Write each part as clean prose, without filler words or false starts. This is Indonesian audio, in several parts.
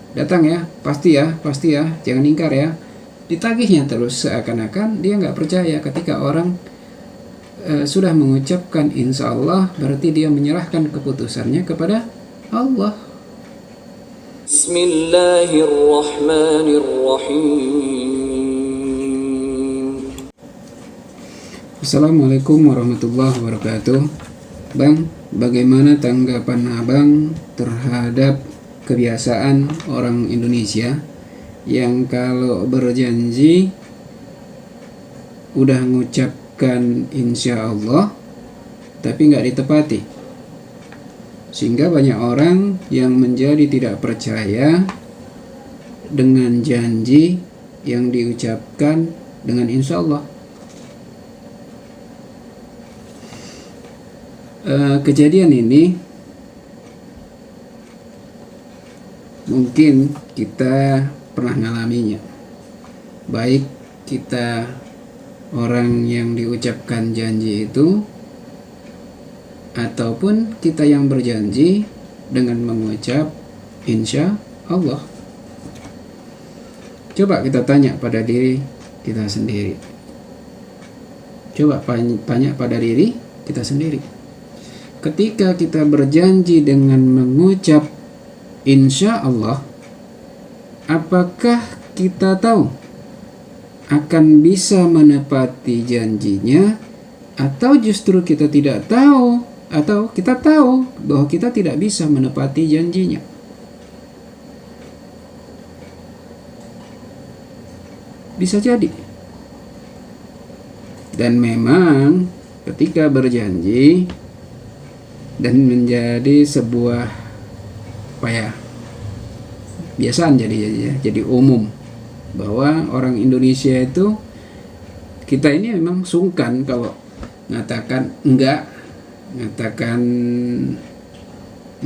Datang ya, pasti ya, jangan ingkar ya. Ditagihnya terus, seakan-akan dia nggak percaya ketika orang sudah mengucapkan insya Allah, berarti dia menyerahkan keputusannya kepada Allah. Bismillahirrahmanirrahim. Assalamualaikum warahmatullahi wabarakatuh. Bang, bagaimana tanggapan abang terhadap kebiasaan orang Indonesia yang kalau berjanji udah ngucapkan insya Allah tapi nggak ditepati, sehingga banyak orang yang menjadi tidak percaya dengan janji yang diucapkan dengan insya Allah. Kejadian ini mungkin kita pernah ngalaminya, baik kita orang yang diucapkan janji itu ataupun kita yang berjanji dengan mengucap insya Allah. Coba kita tanya pada diri kita sendiri. Coba tanya pada diri kita sendiri. Ketika kita berjanji dengan mengucap insya Allah, apakah kita tahu akan bisa menepati janjinya, atau justru kita tidak tahu, atau kita tahu bahwa kita tidak bisa menepati janjinya? Bisa jadi. Dan memang ketika berjanji dan menjadi sebuah biasaan, jadi umum bahwa orang Indonesia itu, kita ini memang sungkan kalau ngatakan enggak, ngatakan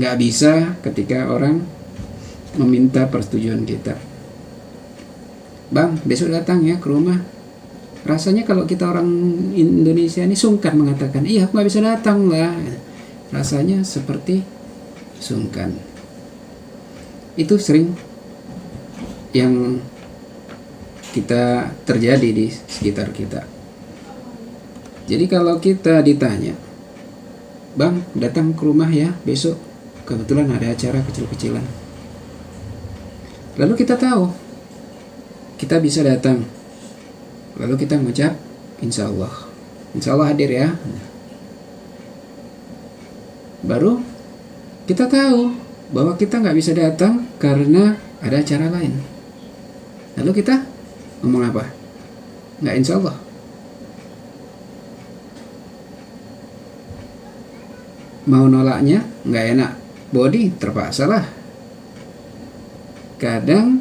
nggak bisa ketika orang meminta persetujuan kita. Bang, besok datang ya ke rumah. Rasanya kalau kita orang Indonesia ini sungkan mengatakan, iya aku nggak bisa datang lah. Rasanya seperti sungkan. Itu sering yang kita terjadi di sekitar kita. Jadi kalau kita ditanya, bang datang ke rumah ya besok, kebetulan ada acara kecil-kecilan, lalu kita tahu kita bisa datang, lalu kita mengucap insya Allah hadir ya, baru kita tahu bahwa kita nggak bisa datang karena ada acara lain. Lalu kita ngomong apa? Nggak insya Allah. Mau nolaknya nggak enak, body terpaksa lah. Kadang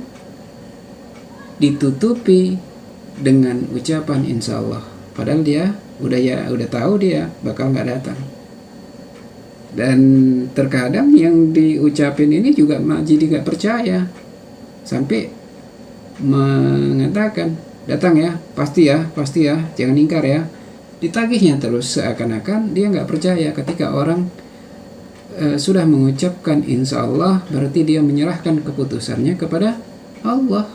ditutupi dengan ucapan insya Allah, padahal dia udah tahu dia bakal nggak datang. Dan terkadang yang diucapin ini juga jadi gak percaya, sampai mengatakan datang ya, pasti ya, jangan ingkar ya. Ditagihnya terus, seakan-akan dia gak percaya ketika orang sudah mengucapkan insya Allah, berarti dia menyerahkan keputusannya kepada Allah.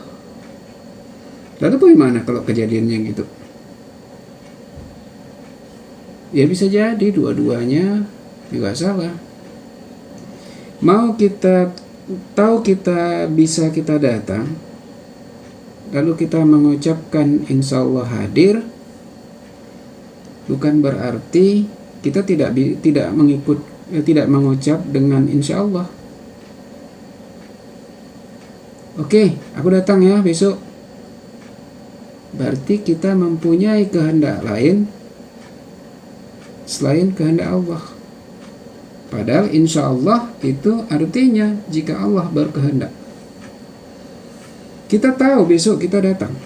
Lalu bagaimana kalau kejadiannya gitu? Ya bisa jadi dua-duanya juga salah. Mau kita tahu kita bisa kita datang, lalu kita mengucapkan insya Allah hadir, bukan berarti kita tidak mengucap dengan insya Allah. Oke, aku datang ya besok. Berarti kita mempunyai kehendak lain selain kehendak Allah. Padahal insya Allah itu artinya jika Allah berkehendak. Kita tahu besok kita datang,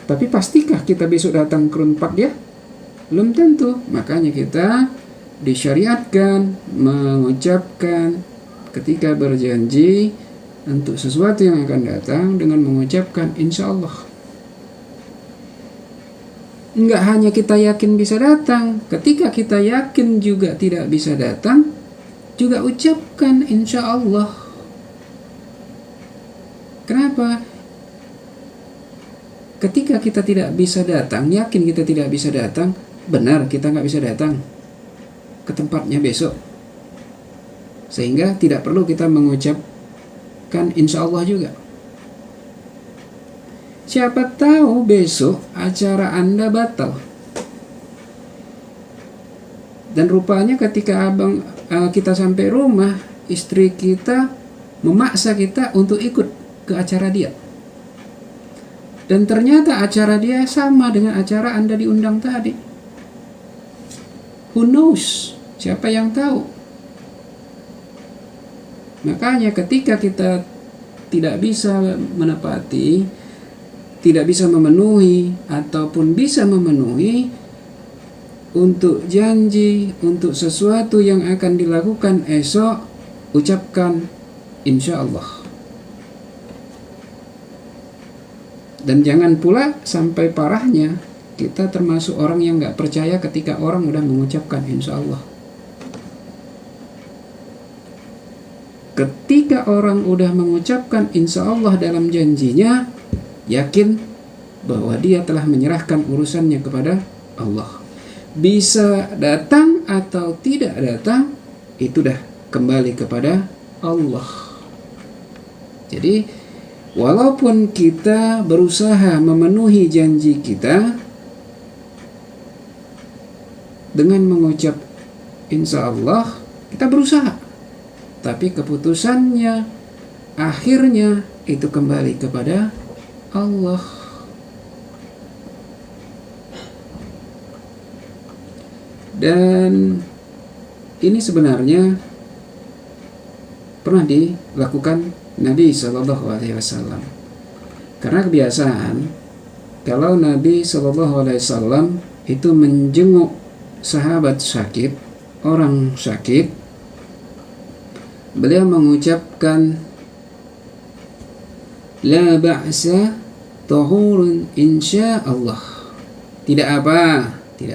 tapi pastikah kita besok datang ke tempat dia? Belum tentu. Makanya kita disyariatkan mengucapkan ketika berjanji untuk sesuatu yang akan datang dengan mengucapkan insya Allah. Enggak hanya kita yakin bisa datang, ketika kita yakin juga tidak bisa datang, juga ucapkan insya Allah. Kenapa? Ketika kita tidak bisa datang, yakin kita tidak bisa datang, benar kita nggak bisa datang ke tempatnya besok, sehingga tidak perlu kita mengucapkan insya Allah juga. Siapa tahu besok acara Anda batal, dan rupanya ketika kita sampai rumah, istri kita memaksa kita untuk ikut ke acara dia, dan ternyata acara dia sama dengan acara Anda diundang tadi. Who knows? Siapa yang tahu? Makanya ketika kita tidak bisa menepati, tidak bisa memenuhi, ataupun bisa memenuhi untuk janji, untuk sesuatu yang akan dilakukan esok, ucapkan insya Allah. Dan jangan pula sampai parahnya kita termasuk orang yang gak percaya ketika orang udah mengucapkan insya Allah. Ketika orang udah mengucapkan insya Allah dalam janjinya, yakin bahwa dia telah menyerahkan urusannya kepada Allah. Bisa datang atau tidak datang, itu dah kembali kepada Allah. Jadi walaupun kita berusaha memenuhi janji kita dengan mengucap insya Allah, kita berusaha, tapi keputusannya akhirnya itu kembali kepada Allah. Dan ini sebenarnya pernah dilakukan Nabi SAW. Karena kebiasaan kalau Nabi SAW itu menjenguk sahabat sakit, orang sakit, beliau mengucapkan la ba'sa tahurun insya Allah. Tidak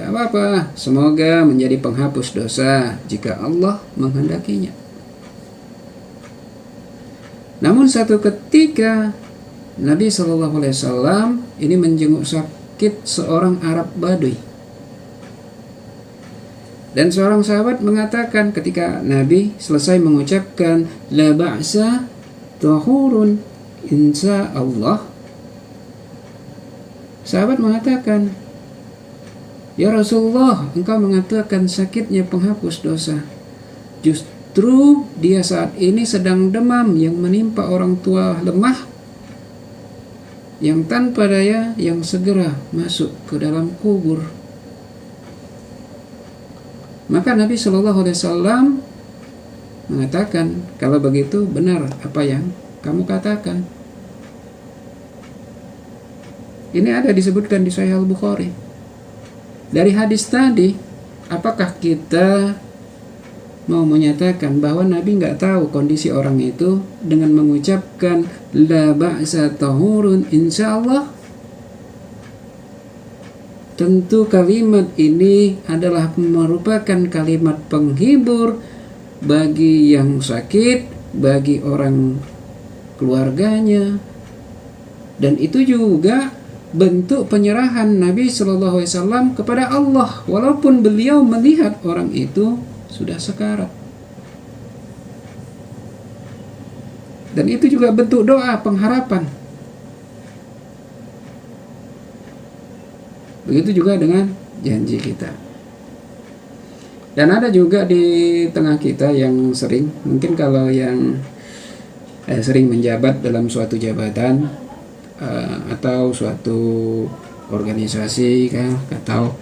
apa-apa, semoga menjadi penghapus dosa jika Allah menghendakinya. Namun satu ketika Nabi SAW ini menjenguk sakit seorang Arab Baduy, dan seorang sahabat mengatakan ketika Nabi selesai mengucapkan la ba'sa tahurun insya Allah, sahabat mengatakan, ya Rasulullah, engkau mengatakan sakitnya penghapus dosa, justru dia saat ini sedang demam yang menimpa orang tua lemah yang tanpa daya, yang segera masuk ke dalam kubur. Maka Nabi SAW mengatakan, kalau begitu benar apa yang kamu katakan. Ini ada disebutkan di Sahih Al-Bukhari. Dari hadis tadi, apakah kita mau menyatakan bahwa Nabi nggak tahu kondisi orang itu dengan mengucapkan la ba'sa tahurun insyaallah? Tentu kalimat ini adalah merupakan kalimat penghibur bagi yang sakit, bagi orang keluarganya, dan itu juga bentuk penyerahan Nabi SAW kepada Allah, walaupun beliau melihat orang itu sudah sekarat. Dan itu juga bentuk doa pengharapan. Begitu juga dengan janji kita. Dan ada juga di tengah kita yang sering, mungkin kalau yang sering menjabat dalam suatu jabatan atau suatu organisasi kan, atau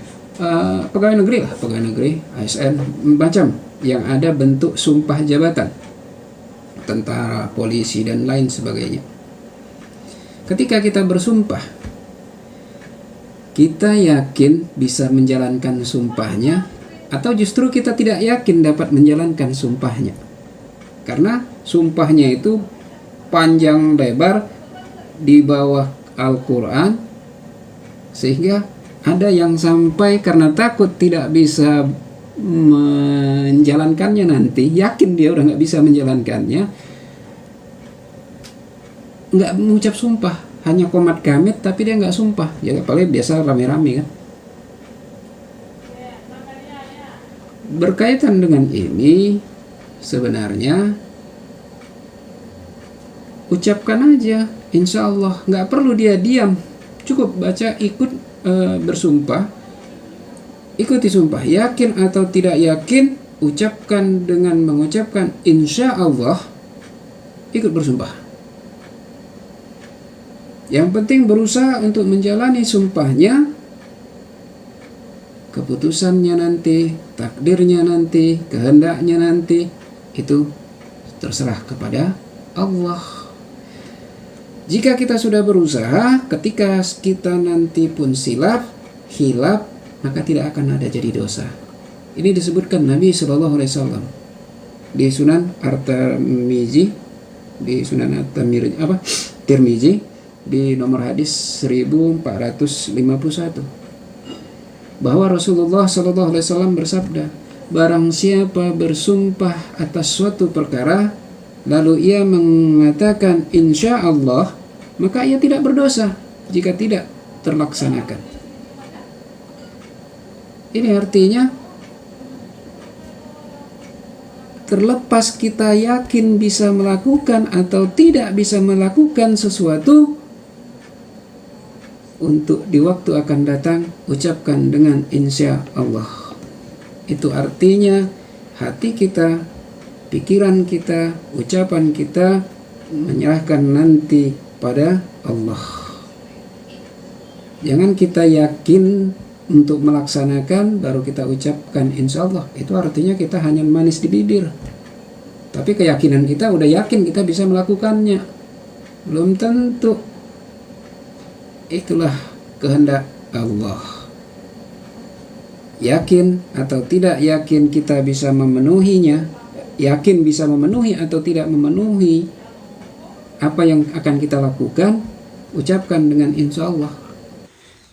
pegawai negeri, ASN, macam yang ada bentuk sumpah jabatan, tentara, polisi, dan lain sebagainya. Ketika kita bersumpah, kita yakin bisa menjalankan sumpahnya, atau justru kita tidak yakin dapat menjalankan sumpahnya? Karena sumpahnya itu panjang lebar di bawah Al-Quran, sehingga ada yang sampai karena takut tidak bisa menjalankannya nanti, yakin dia udah nggak bisa menjalankannya, nggak mengucap sumpah, hanya qomat kamit tapi dia nggak sumpah. Ya paling biasa rame-rame kan. Berkaitan dengan ini, sebenarnya ucapkan aja, insya Allah, nggak perlu dia diam, cukup baca, ikut bersumpah, ikuti sumpah, yakin atau tidak yakin, ucapkan dengan mengucapkan insya Allah, ikut bersumpah. Yang penting berusaha untuk menjalani sumpahnya. Keputusannya nanti, takdirnya nanti, kehendaknya nanti, itu terserah kepada Allah. Jika kita sudah berusaha, ketika kita nanti pun hilaf, maka tidak akan ada jadi dosa. Ini disebutkan Nabi Shallallahu Alaihi Wasallam di Sunan At-Tirmizi, Tirmizi di nomor hadis 1451. Bahwa Rasulullah Shallallahu Alaihi Wasallam bersabda, barang siapa bersumpah atas suatu perkara, lalu ia mengatakan insya Allah, maka ia tidak berdosa jika tidak terlaksanakan. Ini artinya, terlepas kita yakin bisa melakukan atau tidak bisa melakukan sesuatu, untuk di waktu akan datang ucapkan dengan insya Allah. Itu artinya hati kita, pikiran kita, ucapan kita menyerahkan nanti pada Allah. Jangan kita yakin untuk melaksanakan baru kita ucapkan insya Allah. Itu artinya kita hanya manis di bibir, tapi keyakinan kita udah yakin kita bisa melakukannya. Belum tentu. Itulah kehendak Allah. Yakin atau tidak yakin kita bisa memenuhinya, yakin bisa memenuhi atau tidak memenuhi apa yang akan kita lakukan, ucapkan dengan insya Allah.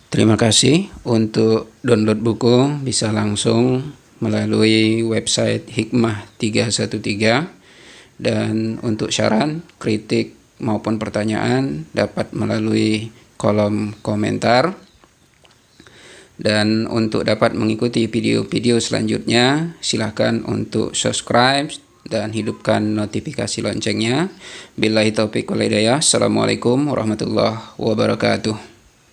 Terima kasih. Untuk download buku bisa langsung melalui website Hikmah 313, dan untuk saran, kritik maupun pertanyaan dapat melalui kolom komentar. Dan untuk dapat mengikuti video-video selanjutnya, silahkan untuk subscribe dan hidupkan notifikasi loncengnya. Billahi taufiq wal hidayah. Assalamualaikum warahmatullahi wabarakatuh.